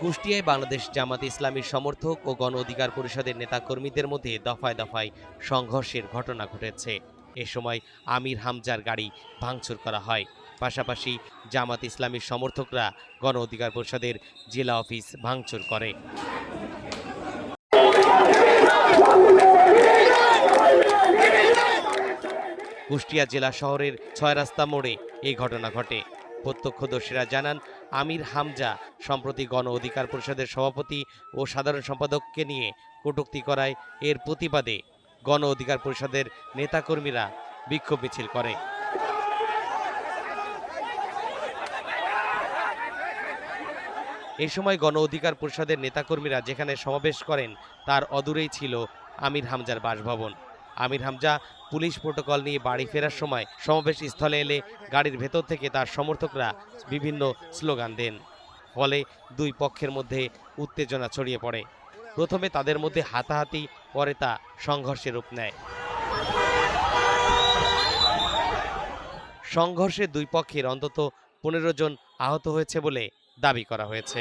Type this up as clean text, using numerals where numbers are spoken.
কুষ্টিয়ায় বাংলাদেশ জামাতে ইসলামীর সমর্থক ও গণ অধিকার পরিষদের নেতাকর্মীদের মধ্যে দফায় দফায় সংঘর্ষের ঘটনা ঘটেছে। এ সময় আমির হামজার গাড়ি ভাঙচুর করা হয়। পাশাপাশি জামাত ইসলামীর সমর্থকরা গণ অধিকার পরিষদের জেলা অফিস ভাঙচুর করে। কুষ্টিয়া জেলা শহরের ৬ রাস্তা মোড়ে এই ঘটনা ঘটে। প্রত্যক্ষদর্শীরা জানান, আমির হামজা সম্প্রতি গণ অধিকার পরিষদের সভাপতি ও সাধারণ সম্পাদককে নিয়ে কটূক্তি করায় এর প্রতিবাদে গণ অধিকার পরিষদের নেতাকর্মীরা বিক্ষোভ মিছিল করে। এ সময় গণ অধিকার পরিষদের নেতাকর্মীরা যেখানে সমাবেশ করেন তার অদূরেই ছিল আমির হামজার বাসভবন। আমির হামজা পুলিশ প্রোটোকল নিয়ে বাড়ি ফেরার সময় সমাবেশ স্থলে এলে গাড়ির ভেতর থেকে তার সমর্থকরা বিভিন্ন স্লোগান দেন। ফলে দুই পক্ষের মধ্যে উত্তেজনা ছড়িয়ে পড়ে। প্রথমে তাদের মধ্যে হাতাহাতি, পরে তা সংঘর্ষে রূপ নেয়। সংঘর্ষে দুই পক্ষের অন্তত ১৫ জন আহত হয়েছে বলে দাবি করা হয়েছে।